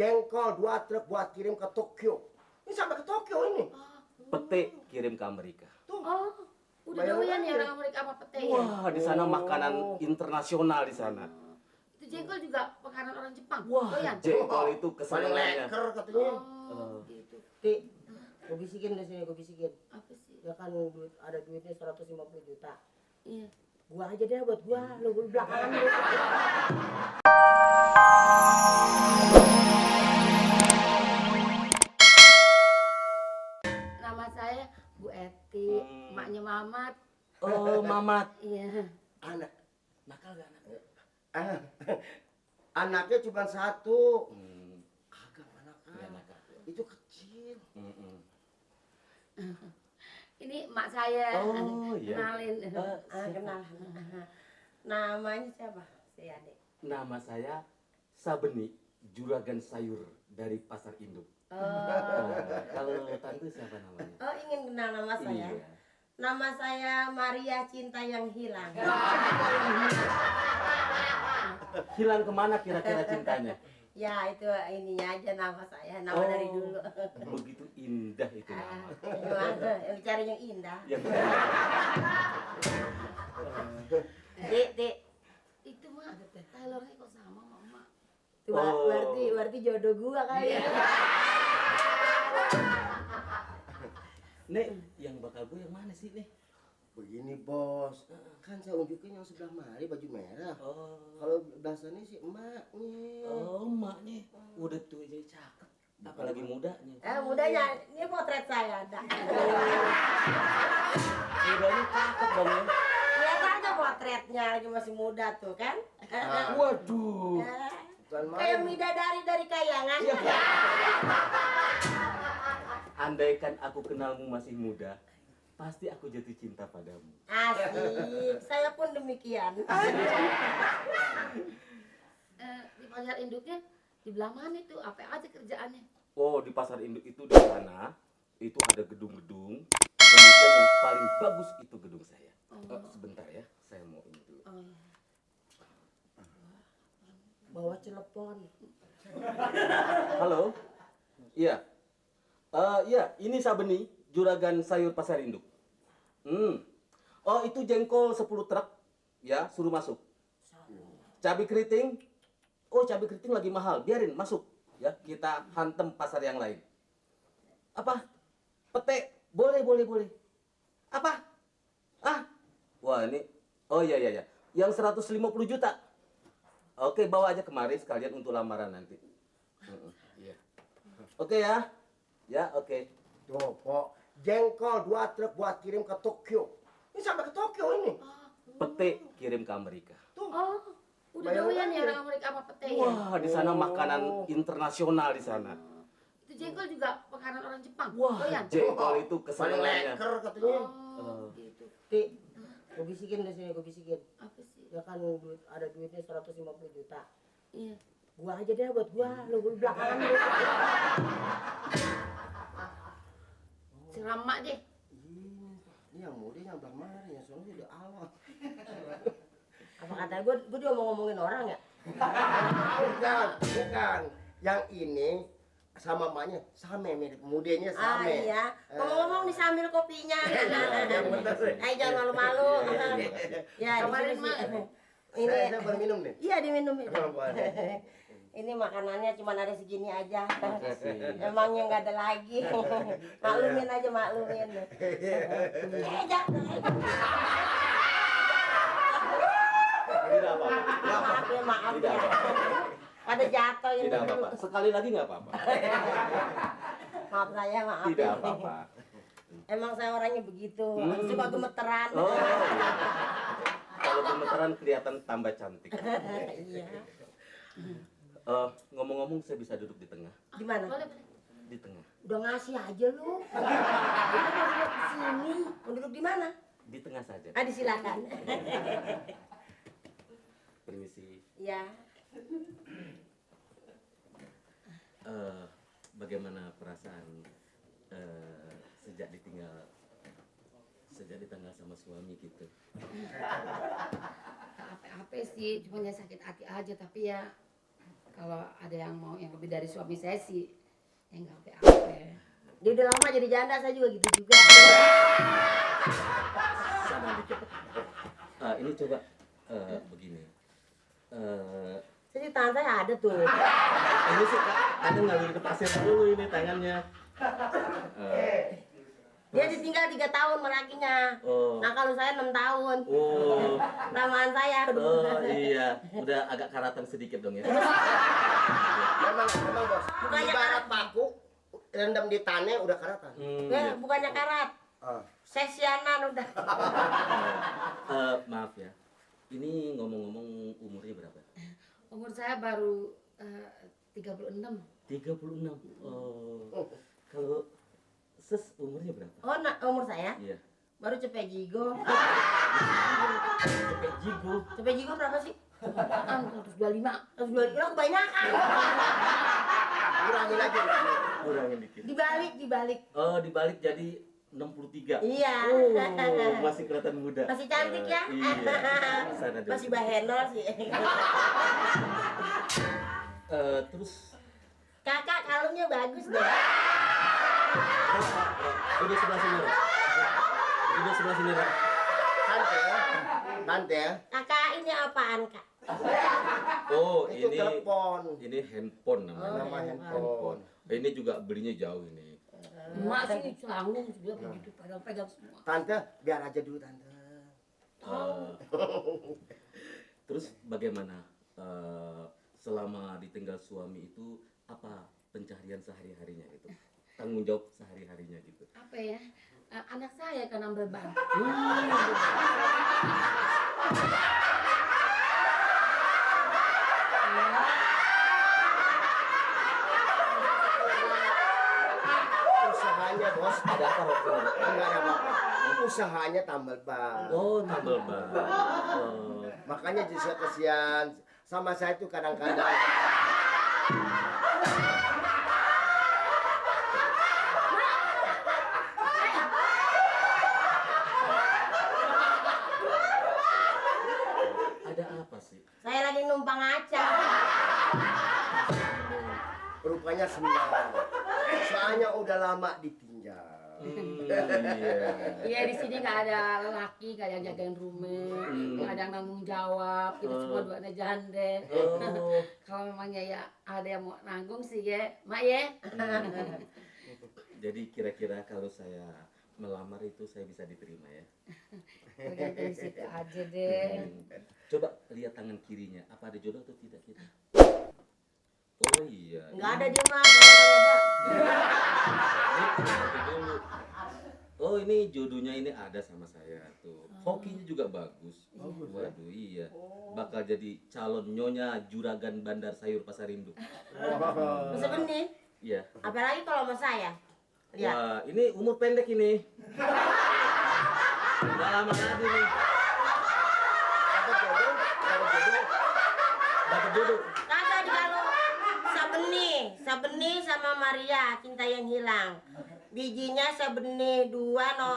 jengkol 2 truk buat kirim ke Tokyo. Ini sampai ke Tokyo ini. Pete kirim ke Amerika. Tuh. Oh, udah Bayar doyan ya aja. orang Amerika sama pete ya? Wah, di sana makanan internasional di sana. Itu jengkol juga makanan orang Jepang. Wah, doyan. jengkol itu Paling kesenangannya. leker katanya. Gitu. Ti, gue bisikin di sini, gue bisikin. Apa sih? Ya kan ada duitnya 150 juta. Iya. Gua aja deh buat gua, lu belakangan lu. Nama saya Bu Eti, emaknya Mamat. Oh, Mamat. Iya. Anak, Nakal gak anaknya? anaknya cuma 1. Kagak anak. Nggak nakal. Itu kecil. Ini emak saya. Oh, iya. Kenalin. Kenal. Namanya siapa? Si adik. Nama saya Sabeni, juragan sayur dari Pasar Induk. Kalau tante siapa namanya? Oh, ingin kenal nama saya? Iya. Nama saya Maria Cinta yang Hilang. Hilang kemana kira-kira cintanya? Ya, itu ininya aja nama saya, nama dari dulu. Begitu indah itu nama. Gimana? Yang dicari yang indah. Yang Dek. Itu mah Taylornya kok sama sama emak. Tuh, Oh. berarti jodoh gua kali ya. Nek, yang bakal gue yang mana sih, Nek? Begini bos, kan saya unjukin yang sebelah mari baju merah. Oh, Kalau bahasanya si emaknya. emaknya udah tua jadi cakep. Apalagi mudanya. Mudanya, ini potret saya ada. Mudanya cakep dong ya. Lihat aja potretnya, lagi masih muda tuh kan. Waduh. Bukan Kayak main. bidadari dari kayangan. Andaikan aku kenalmu masih muda, pasti aku jatuh cinta padamu. Asik, saya pun demikian. Di pasar induknya di belah mana itu? Apa aja kerjaannya? Oh, di Pasar Induk itu di sana, itu ada gedung-gedung. Kemudian yang paling bagus itu gedung saya. Sebentar ya, saya mau ini dulu. Bawa telepon. Halo? Iya. Iya, ini Sabeni, juragan sayur Pasar Induk. Oh, itu jengkol 10 truk. Ya, suruh masuk. Cabai keriting. Oh, cabai keriting lagi mahal. Biarin masuk. Ya, kita hantem pasar yang lain. Apa? Pete. Boleh. Apa? Wah, ini. Oh, iya. Yang 150 juta. Oke, bawa aja kemari sekalian untuk lamaran nanti. Iya. Oke ya. Ya, oke. Tuh, kok jengkol 2 truk buat kirim ke Tokyo. Ini sampai ke Tokyo ini. Pete kirim ke Amerika. Tuh. Oh, udah Bayar doyan ya aja. orang Amerika sama pete ya? Wah, di sana makanan internasional di sana. Itu jengkol juga makanan orang Jepang. Wah, doyan. jengkol itu Paling kesenangannya. leker katanya. Gitu. Ti, gue bisikin di sini, gue bisikin. Apa sih? Ya kan ada duitnya 150 juta. Iya. Gua aja deh buat gua, lu belakangan lu. Seramak deh. Ini yang muda yang belah mari, yang sono udah awal. Apa kata gue juga mau ngomongin orang ya? Bukan. Yang ini sama emaknya sama mirip, mudanya sama. Iya. Ngomong-ngomong nih sambil kopinya. Bener. Jangan malu-malu. Ya, di Kabarin, sini sih. Mak. Saya baru minum nih. Iya, diminum. Oh, boleh. Ini makanannya cuma ada segini aja. Makasih. Emangnya nggak ada lagi. Maklumin aja, maklumin. Jatuh. Tidak apa-apa. Maaf Tidak ya. apa-apa. Pada jatuh ini. Tidak apa-apa. Sekali lagi nggak apa-apa. Maaf saya, maaf. Tidak apa-apa. Emang saya orangnya begitu, suka gemeteran. Oh, kalau gemeteran kelihatan tambah cantik. Iya. Ngomong-ngomong, saya bisa duduk di tengah. Di mana? Boleh. Di tengah. Udah ngasih aja lu. Kita mau duduk di sini. Mau duduk di mana? Di tengah saja. Silakan. Permisi. Ya. Bagaimana perasaan sejak ditinggal sama suami gitu? Apa-apa sih, cuma ya sakit hati aja, tapi ya kalau ada yang mau yang lebih dari suami saya sih, ya nggak apa-apa. Dia udah lama jadi janda, saya juga gitu juga. Sana dikit. Ini coba begini. Jadi tangan saya ada tuh. Ini sih kadang ngalir ke pasir dulu ini tangannya. Dia ditinggal 3 tahun melakinya. Oh. Nah kalau saya 6 tahun. Oh. Lamaan saya. Oh iya, udah agak karatan sedikit dong ya. Memang bos. Bukannya Ibarat paku rendam di tanah udah karatan. Iya. Bukannya karat. Sesianan udah. Maaf ya. Ini ngomong-ngomong umurnya berapa? Umur saya baru 36. 36. Oh. Kalau Ses umurnya berapa? Oh, nah, umur saya Iya. baru cepet jigo. Cepet jigo. Cepet jigo berapa sih? Apaan? 125. 125 kebanyakan. Kurangin aja. Kurangin dikit. Dibalik. Oh, dibalik jadi 63. Iya. Oh, masih kelihatan muda. Masih cantik ya? Iya. Sana dulu. Masih bahenol sih. Terus Kakak kalungnya bagus deh. udah sebelah sini. Udah sebelah sini, Ra. Tante ya. Kakak ini apaan, Kak? Oh, Itu ini telepon. ini handphone namanya. Nama Handphone. Ini juga belinya jauh ini. Emak sih canggung juga begitu, pegang semua. Tante, biar aja dulu tante. Terus bagaimana selama ditinggal suami itu apa pencaharian sehari-harinya itu? Tanggung jawab sehari-harinya gitu. Apa ya? Anak saya kan nambah ban. Usahanya bos. Ada apa, Rob? Enggak ada apa-apa. Usahanya tambal ban. Oh, tambal ban. Oh. Makanya justru kesian sama saya tuh kadang-kadang. Ada apa sih? Saya lagi numpang aca. Rupanya senang. Soalnya udah lama ditinggal. Iya. Iya, di sini nggak ada lelaki, nggak ada yang jagain rumah, nggak ada yang nanggung jawab. Kita semua duanya janda. Oh. Kalau memangnya ya ada yang mau nanggung sih ya, Mak ya. Jadi kira-kira kalau saya melamar itu saya bisa diterima ya? Tergantung situ aja deh. Coba lihat tangan kirinya, apa ada jodoh atau tidak kita? Oh iya. Enggak ada dia mah, enggak ada. Ini dulu. Oh ini jodohnya ini ada sama saya tuh. Hokinya juga bagus. Waduh iya. Bakal jadi calon nyonya juragan Bandar Sayur Pasar Induk. Masa benih? Iya. Apalagi kalau sama saya. Lihat. Wah ini umur pendek ini. Udah lama lagi nih. Dapat jodoh, dapat jodoh. Dapat jodoh. Kagak di kalau Sabeni sama Maria, cinta yang hilang. Bijinya Sabeni 2 no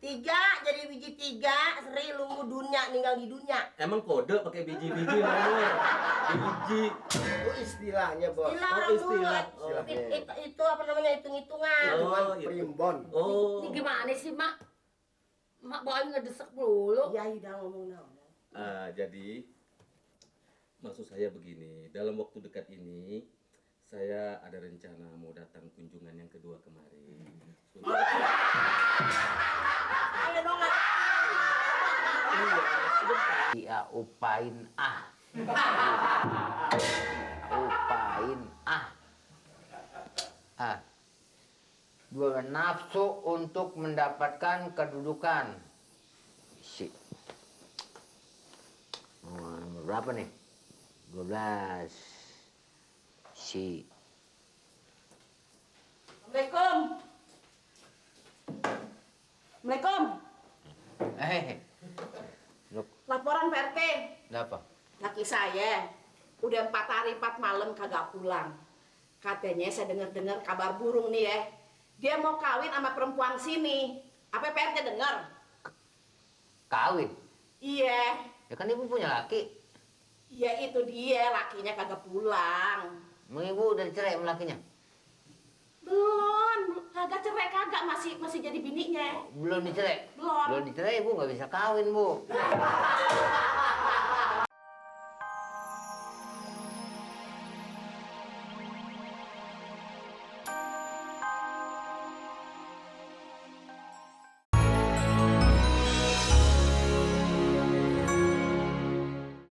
tiga jadi biji 3, Sri lumbu dunia ninggal di dunia. Emang kode pakai biji-biji nomor. Biji. Itu istilahnya bos. Istilah Oh, orang dulu. istilah. Itu apa namanya hitung-hitungan. Hitungan gitu. primbon. Oh. Ini gimana sih, Mak? Mak bawain ngedesek dulu. Ya udah ngomong now. Jadi maksud saya begini, dalam waktu dekat ini saya ada rencana mau datang kunjungan yang kedua kemari. Ayo dong. Iya, upain upain Dua nafsu untuk mendapatkan kedudukan. Si. Berapa nih? 12. Si. Assalamualaikum. Assalamualaikum. Laporan PRT. Apa? Laki saya udah 4 hari 4 malam kagak pulang. Katanya saya dengar kabar burung nih ya. Dia mau kawin sama perempuan sini. Apa PRT dengar? Kawin. Iya. Ya kan ibu punya laki. Ya itu dia, lakinya kagak pulang. Emang ibu udah dicerai sama lakinya? Belum, kagak cerai kagak, masih jadi bininya. Belum dicerai? Belum. Belum dicerai, ibu nggak bisa kawin, Bu.